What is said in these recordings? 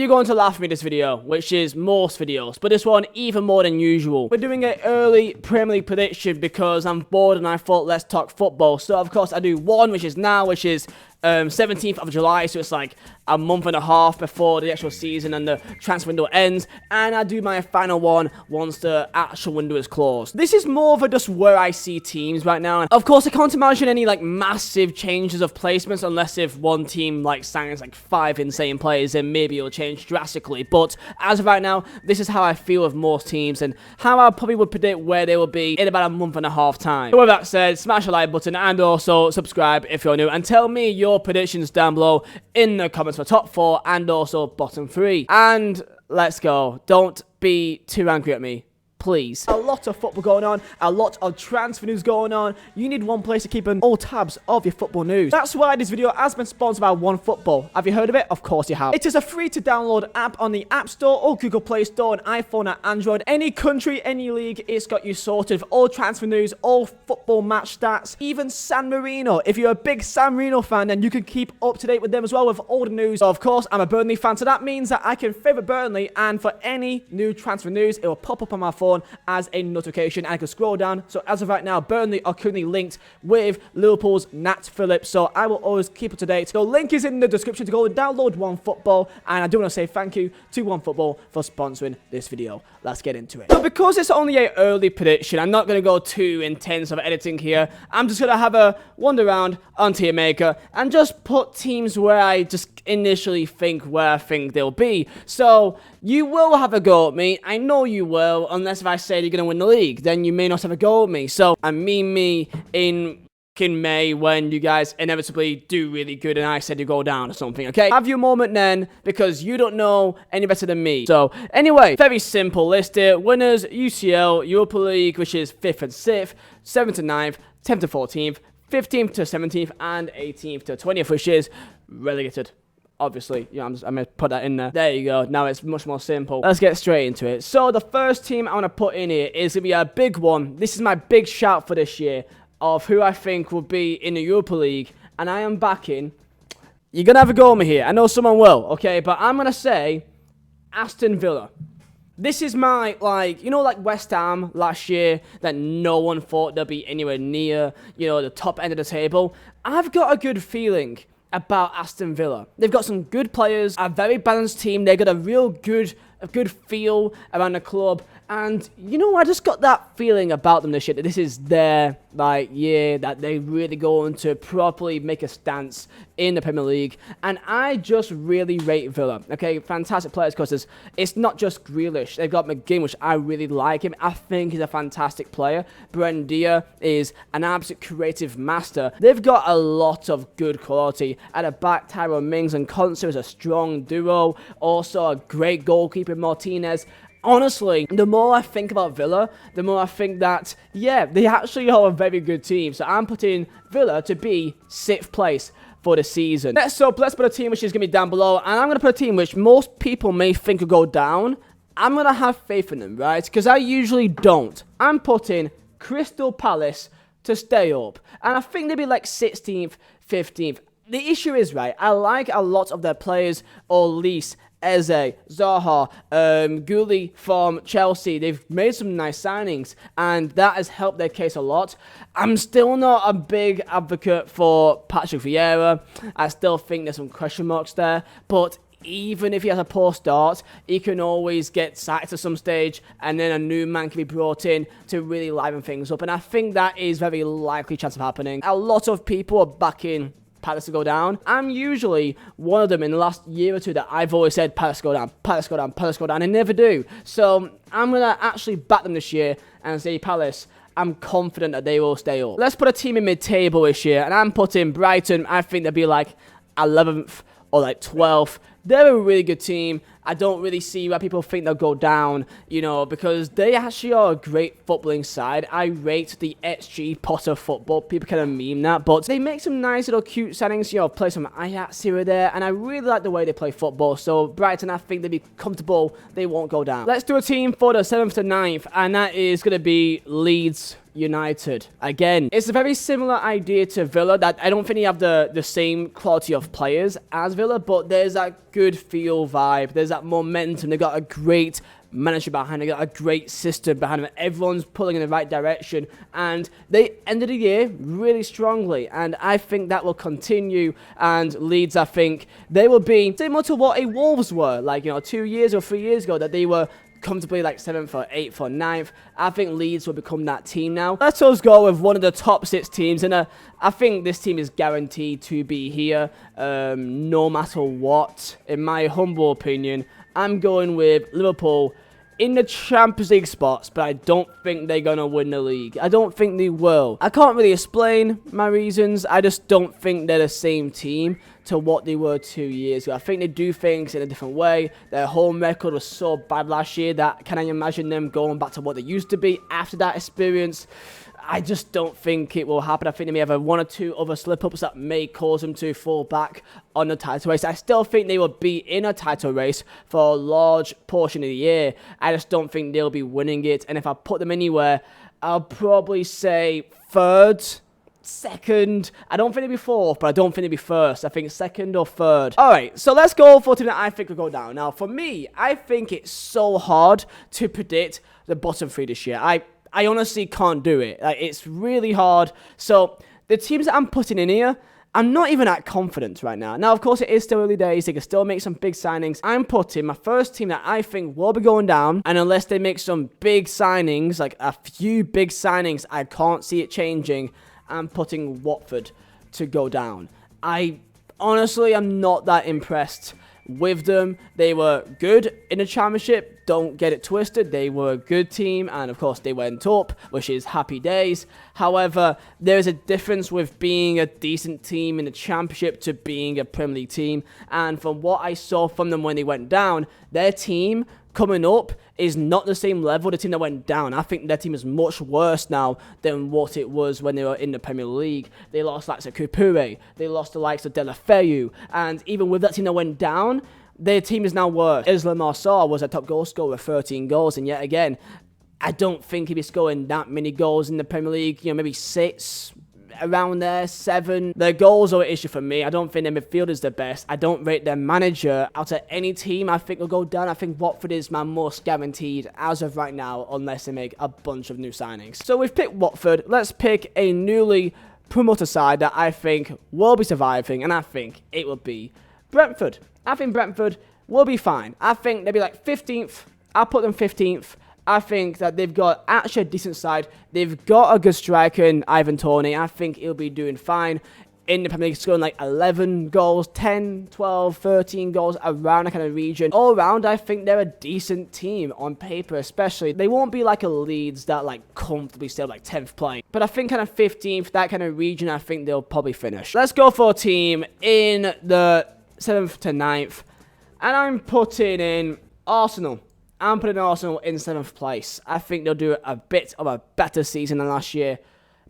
You're going to laugh at me this video, which is most videos, but this one even more than usual. We're doing an early Premier League prediction because I'm bored and I thought let's talk football. So of course I do one, which is now, which is 17th of July, so it's like a month and a half before the actual season and the transfer window ends, and I do my final one once the actual window is closed. This is more of a just where I see teams right now, and of course I can't imagine any like massive changes of placements unless if one team like signs like 5 insane players, then maybe it'll change drastically, but as of right now, this is how I feel of most teams and how I probably would predict where they will be in about a month and a half time. So with that said, smash the like button and also subscribe if you're new, and tell me your predictions down below in the comments for top 4 and also bottom 3. And let's go. Don't be too angry at me, please. A lot of football going on, a lot of transfer news going on. You need one place to keep an all tabs of your football news. That's why this video has been sponsored by OneFootball. Have you heard of it? Of course you have. It is a free to download app on the App Store or Google Play Store on iPhone or Android. Any country, any league, it's got you sorted. All transfer news, all football match stats, even San Marino. If you're a big San Marino fan, then you can keep up to date with them as well with all the news. So of course, I'm a Burnley fan, so that means that I can favourite Burnley, and for any new transfer news, it will pop up on my phone as a notification, and I can scroll down. So as of right now, Burnley are currently linked with Liverpool's Nat Phillips, so I will always keep up to date. The link is in the description to go and download OneFootball, and I do want to say thank you to OneFootball for sponsoring this video. Let's get into it. So because it's only an early prediction, I'm not going to go too intense of editing here. I'm just going to have a wander around on Tier Maker and just put teams where I just initially think where I think they'll be. So you will have a go at me. I know you will, unless if I say you're going to win the league, then you may not have a go at me. So I mean me in May when you guys inevitably do really good and I said you go down or something, okay? Have your moment then, because you don't know any better than me. So anyway, very simple list here. Winners: UCL, Europa League, which is 5th and 6th, 7th and 9th, 10th to 14th, 15th to 17th, and 18th to 20th, which is relegated. Obviously, yeah, I'm going to put that in there. There you go. Now it's much more simple. Let's get straight into it. So the first team I want to put in here is going to be a big one. This is my big shout for this year of who I think will be in the Europa League. And I am backing. You're going to have a go at me here. I know someone will, okay? But I'm going to say Aston Villa. This is my, like, you know, like West Ham last year that no one thought they'd be anywhere near, you know, the top end of the table. I've got a good feeling about Aston Villa. They've got some good players, a very balanced team. They've got a real good feel around the club. And, you know, I just got that feeling about them this year, that this is their, like, year that they really going to properly make a stance in the Premier League. And I just really rate Villa. Okay, fantastic players, because it's not just Grealish. They've got McGinn, which I really like him. I think he's a fantastic player. Buendia is an absolute creative master. They've got a lot of good quality. At the back, Tyrone Mings and Conser is a strong duo. Also, a great goalkeeper, Martinez. Honestly, the more I think about Villa, the more I think that, yeah, they actually are a very good team. So I'm putting Villa to be 6th place for the season. Let's put a team which is going to be down below. And I'm going to put a team which most people may think will go down. I'm going to have faith in them, right? Because I usually don't. I'm putting Crystal Palace to stay up. And I think they'll be like 16th, 15th. The issue is, right, I like a lot of their players, Olise, Eze, Zaha, Gulli from Chelsea. They've made some nice signings, and that has helped their case a lot. I'm still not a big advocate for Patrick Vieira. I still think there's some question marks there, but even if he has a poor start, he can always get sacked at some stage, and then a new man can be brought in to really liven things up, and I think that is very likely chance of happening. A lot of people are backing Palace to go down. I'm usually one of them in the last year or two that I've always said Palace go down, Palace go down, Palace go down, and never do. So I'm going to actually back them this year and say Palace, I'm confident that they will stay up. Let's put a team in mid-table this year, and I'm putting Brighton. I think they'll be like 11th or like 12th. They're a really good team. I don't really see why people think they'll go down, you know, because they actually are a great footballing side. I rate the XG Potter football. People kind of meme that, but they make some nice little cute settings, you know, play some Ajax here or there, and I really like the way they play football. So Brighton, I think they'll be comfortable. They won't go down. Let's do a team for the 7th to 9th, and that is going to be Leeds United. Again, it's a very similar idea to Villa, that I don't think they have the same quality of players as Villa, but there's that good feel vibe. There's that momentum. They've got a great manager behind. They got a great system behind them. Everyone's pulling in the right direction, and they ended the year really strongly, and I think that will continue. And Leeds, I think they will be similar to what a Wolves were, like, 2 years or 3 years ago, that they were comfortably like 7th or 8th or 9th. I think Leeds will become that team now. Let us go with one of the top 6 teams, and I think this team is guaranteed to be here no matter what. In my humble opinion, I'm going with Liverpool in the Champions League spots, but I don't think they're going to win the league. I don't think they will. I can't really explain my reasons. I just don't think they're the same team to what they were 2 years ago. I think they do things in a different way. Their home record was so bad last year that can I imagine them going back to what they used to be after that experience? I just don't think it will happen. I think they may have one or two other slip-ups that may cause them to fall back on the title race. I still think they will be in a title race for a large portion of the year. I just don't think they'll be winning it. And if I put them anywhere, I'll probably say 3rd, 2nd. I don't think they'll be 4th, but I don't think they'll be 1st. I think 2nd or 3rd. Alright, so let's go for a team that I think will go down. Now, for me, I think it's so hard to predict the bottom 3 this year. I honestly can't do it. Like, it's really hard. So the teams that I'm putting in here, I'm not even that confident right now. Now, of course, it is still early days. They can still make some big signings. I'm putting my first team that I think will be going down, and unless they make some big signings, like a few big signings, I can't see it changing. I'm putting Watford to go down. I honestly am not that impressed with them. They were good in the Championship. Don't get it twisted. They were a good team, and of course they went up, which is happy days. However, there is a difference with being a decent team in the Championship to being a Premier League team. And from what I saw from them when they went down, their team coming up is not the same level the team that went down. I think their team is much worse now than what it was when they were in the Premier League. They lost the likes of Kupure, they lost the likes of Deulofeu, and even with that team that went down, their team is now worse. Isla Marçal was a top goal scorer with 13 goals, and yet again, I don't think he'll be scoring that many goals in the Premier League. Maybe 6, around there, 7. Their goals are an issue for me. I don't think their midfield is the best. I don't rate their manager out of any team. I think will go down. I think Watford is my most guaranteed as of right now, unless they make a bunch of new signings. So we've picked Watford. Let's pick a newly promoted side that I think will be surviving, and I think it will be Brentford. I think Brentford will be fine. I think they'll be like 15th. I'll put them 15th. I think that they've got actually a decent side. They've got a good striker in Ivan Toney. I think he'll be doing fine in the Premier League, scoring like 11 goals, 10, 12, 13 goals around that kind of region. All around, I think they're a decent team on paper, especially. They won't be like a Leeds that like comfortably stay like 10th place. But I think kind of 15th, that kind of region, I think they'll probably finish. Let's go for a team in the 7th to 9th. And I'm putting in Arsenal. I'm putting Arsenal in 7th place. I think they'll do a bit of a better season than last year.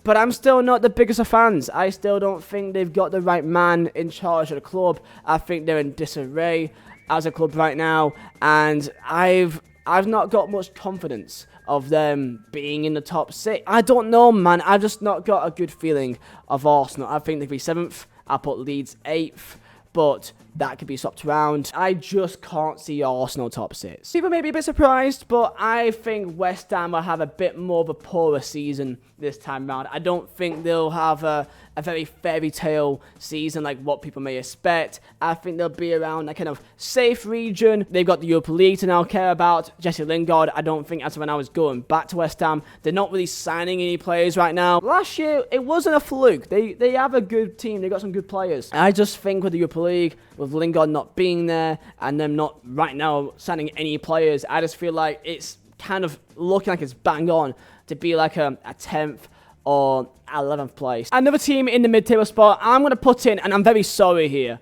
But I'm still not the biggest of fans. I still don't think they've got the right man in charge of the club. I think they're in disarray as a club right now. And I've not got much confidence of them being in the top 6. I don't know, man. I've just not got a good feeling of Arsenal. I think they'll be 7th. I'll put Leeds 8th. But that could be swapped around. I just can't see Arsenal top 6. People may be a bit surprised, but I think West Ham will have a bit more of a poorer season this time around. I don't think they'll have a very fairy tale season like what people may expect. I think they'll be around that kind of safe region. They've got the Europa League to now care about. Jesse Lingard, I don't think as of when I was going back to West Ham. They're not really signing any players right now. Last year, it wasn't a fluke. They have a good team. They got some good players. I just think with the Europa League, with Lingard not being there and them not right now signing any players, I just feel like it's kind of looking like it's bang on to be like a 10th or 11th place. Another team in the mid-table spot, I'm going to put in, and I'm very sorry here,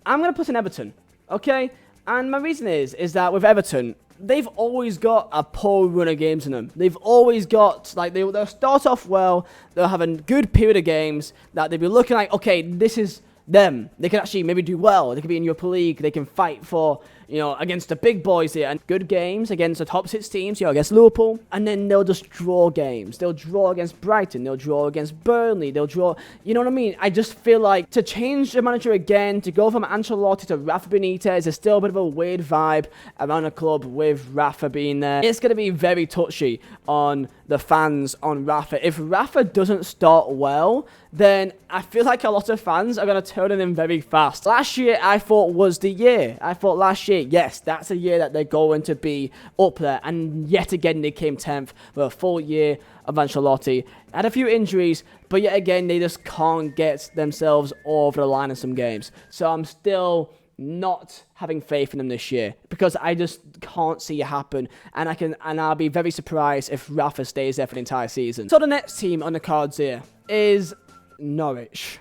I'm going to put in Everton, okay? And my reason is that with Everton, they've always got a poor run of games in them. They've always got, like, they'll start off well, they'll have a good period of games that they'll be looking like, okay, this is them. They can actually maybe do well. They can be in Europa League. They can fight for, you know, against the big boys here, and good games against the top 6 teams, you know, against Liverpool, and then they'll just draw games. They'll draw against Brighton, they'll draw against Burnley, they'll draw, you know what I mean? I just feel like to change the manager again, to go from Ancelotti to Rafa Benitez, there's still a bit of a weird vibe around the club with Rafa being there. It's going to be very touchy on the fans on Rafa. If Rafa doesn't start well, then I feel like a lot of fans are going to turn on him very fast. Last year, I thought was the year. I thought last year, yes, that's a year that they're going to be up there. And yet again, they came 10th for a full year of Ancelotti. Had a few injuries, but yet again, they just can't get themselves over the line in some games. So I'm still not having faith in them this year because I just can't see it happen, and I'll be very surprised if Rafa stays there for the entire season. So the next team on the cards here is Norwich.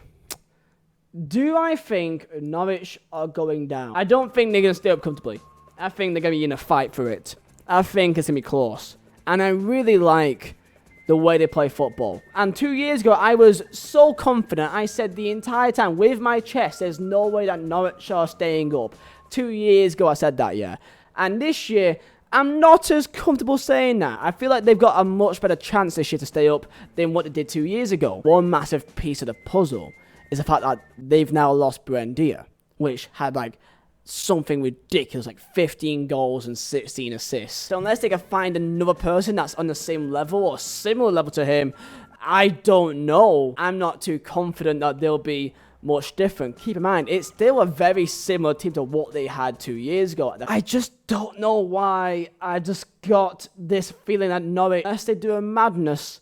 Do I think Norwich are going down? I don't think they're going to stay up comfortably. I think they're going to be in a fight for it. I think it's going to be close, and I really like the way they play football. And 2 years ago, I was so confident. I said the entire time with my chest, there's no way that Norwich are staying up. 2 years ago, I said that, yeah. And this year, I'm not as comfortable saying that. I feel like they've got a much better chance this year to stay up than what they did 2 years ago. One massive piece of the puzzle is the fact that they've now lost Buendia, which had like something ridiculous, like 15 goals and 16 assists. So unless they can find another person that's on the same level or similar level to him, I don't know. I'm not too confident that they'll be much different. Keep in mind, it's still a very similar team to what they had 2 years ago. I just don't know why. I just got this feeling that Norwich, unless they do a madness,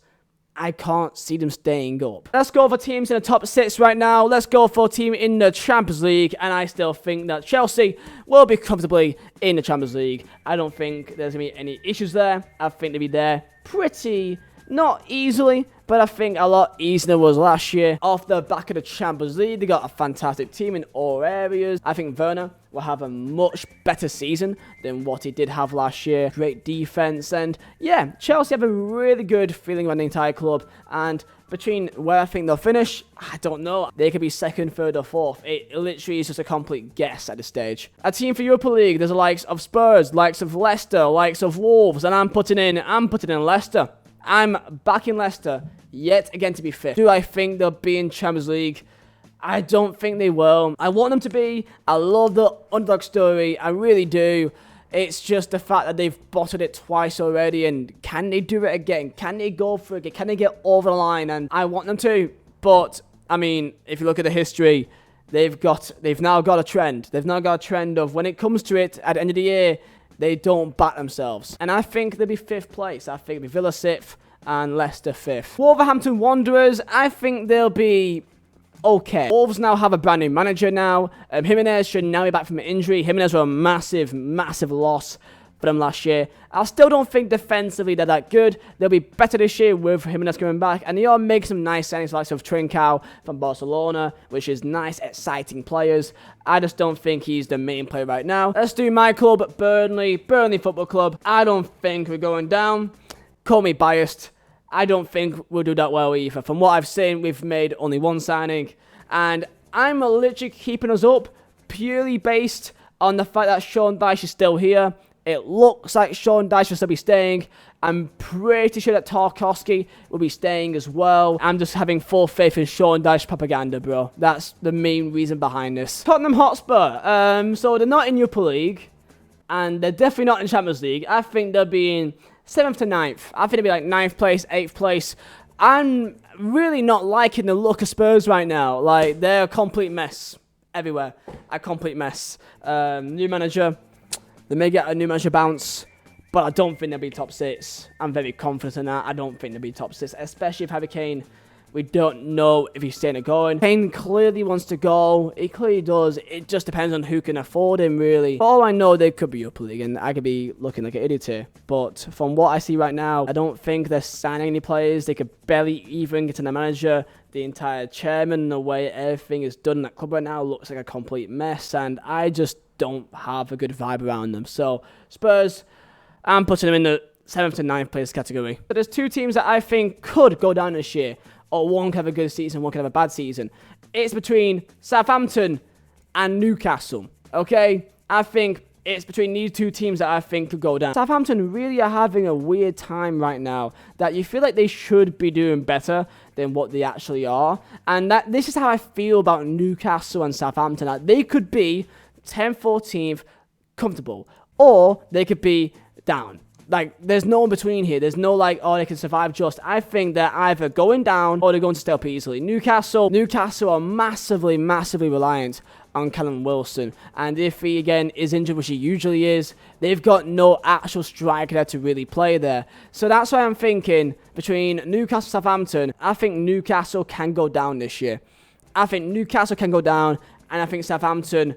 I can't see them staying up. Let's go for teams in the top 6 right now. Let's go for a team in the Champions League. And I still think that Chelsea will be comfortably in the Champions League. I don't think there's going to be any issues there. I think they'll be there pretty, not easily, but I think a lot easier than it was last year. Off the back of the Champions League, they got a fantastic team in all areas. I think Werner will have a much better season than what he did have last year. Great defense, and yeah, Chelsea have a really good feeling around the entire club. And between where I think they'll finish, I don't know. They could be 2nd, 3rd, or 4th. It literally is just a complete guess at this stage. A team for Europa League, there's the likes of Spurs, likes of Leicester, likes of Wolves, and I'm putting in Leicester. I'm backing Leicester yet again to be 5th. Do I think they'll be in Champions League? I don't think they will. I want them to be. I love the underdog story. I really do. It's just the fact that they've bottled it twice already, and can they do it again? Can they go for it? Can they get over the line? And I want them to. But I mean, if you look at the history, they've now got a trend. They've now got a trend of when it comes to it at the end of the year, they don't back themselves. And I think they'll be 5th place. I think it'll be Villa 6th and Leicester 5th. Wolverhampton Wanderers, I think they'll be okay. Wolves now have a brand new manager now. Jimenez should now be back from an injury. Jimenez were a massive, massive loss for them last year. I still don't think defensively they're that good. They'll be better this year with Jimenez coming back. And they are making some nice signings like of Trincao from Barcelona, which is nice, exciting players. I just don't think he's the main player right now. Let's do my club, Burnley Football Club. I don't think we're going down. Call me biased. I don't think we'll do that well either. From what I've seen, we've made only one signing. And I'm literally keeping us up purely based on the fact that Sean Dyche is still here. It looks like Sean Dyche will still be staying. I'm pretty sure that Tarkowski will be staying as well. I'm just having full faith in Sean Dyche propaganda, bro. That's the main reason behind this. Tottenham Hotspur. So they're not in Europa League. And they're definitely not in Champions League. I think they'll be in 7th to 9th. I think they'll be like 9th place, 8th place. I'm really not liking the look of Spurs right now. Like, they're a complete mess everywhere. A complete mess. New manager. They may get a new manager bounce, but I don't think they'll be top 6. I'm very confident in that. I don't think they'll be top 6, especially if Harry Kane, we don't know if he's staying or going. Kane clearly wants to go. He clearly does. It just depends on who can afford him, really. For all I know, they could be Europa League, and I could be looking like an idiot here. But from what I see right now, I don't think they're signing any players. They could barely even get in the manager. The entire chairman, the way everything is done in that club right now looks like a complete mess, and I just don't have a good vibe around them. So Spurs, I'm putting them in the 7th to 9th place category. But there's 2 teams that I think could go down this year, or one could have a good season, one could have a bad season. It's between Southampton and Newcastle. Okay, I think it's between these two teams that I think could go down. Southampton really are having a weird time right now that you feel like they should be doing better than what they actually are. And that this is how I feel about Newcastle and Southampton. That they could be 10th, 14th, comfortable, or they could be down. Like, there's no in between here. There's no like, oh, they can survive just. I think they're either going down or they're going to stay up easily. Newcastle are massively reliant on Callum Wilson. And if he, again, is injured, which he usually is, they've got no actual striker there to really play there. So that's why I'm thinking between Newcastle and Southampton, I think Newcastle can go down this year. I think Newcastle can go down, and I think Southampton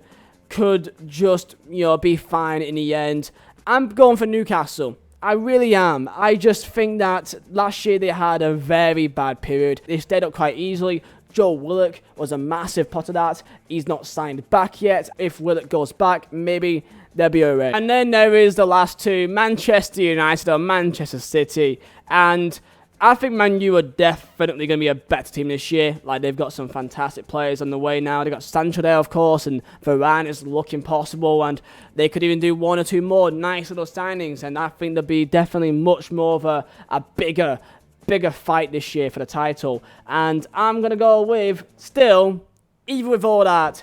could just, be fine in the end. I'm going for Newcastle. I really am. I just think that last year they had a very bad period. They stayed up quite easily. Joe Willock was a massive part of that. He's not signed back yet. If Willock goes back, maybe they'll be alright. And then there is the last two, Manchester United or Manchester City. And I think Man U are definitely going to be a better team this year. Like, they've got some fantastic players on the way now. They've got Sancho there, of course, and Varane is looking possible, and they could even do one or two more nice little signings, and I think there'll be definitely much more of a bigger fight this year for the title. And I'm going to go with, still, even with all that,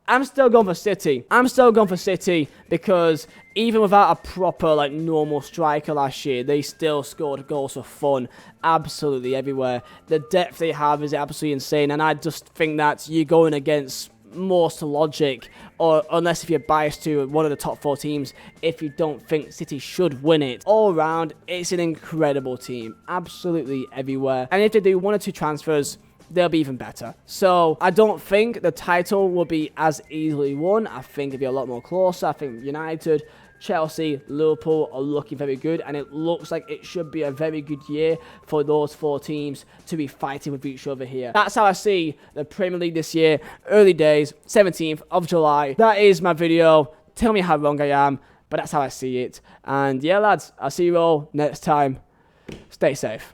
I'm still going for City. I'm still going for City because even without a proper, like, normal striker last year, they still scored goals for fun absolutely everywhere. The depth they have is absolutely insane, and I just think that you're going against most logic, or unless if you're biased to one of the top 4 teams, if you don't think City should win it. All round, it's an incredible team, absolutely everywhere. And if they do 1 or 2 transfers, they'll be even better. So I don't think the title will be as easily won. I think it'll be a lot more closer. I think United, Chelsea, Liverpool are looking very good, and it looks like it should be a very good year for those 4 teams to be fighting with each other here. That's how I see the Premier League this year. Early days, 17th of July. That is my video. Tell me how wrong I am, but that's how I see it. And yeah, lads, I'll see you all next time. Stay safe.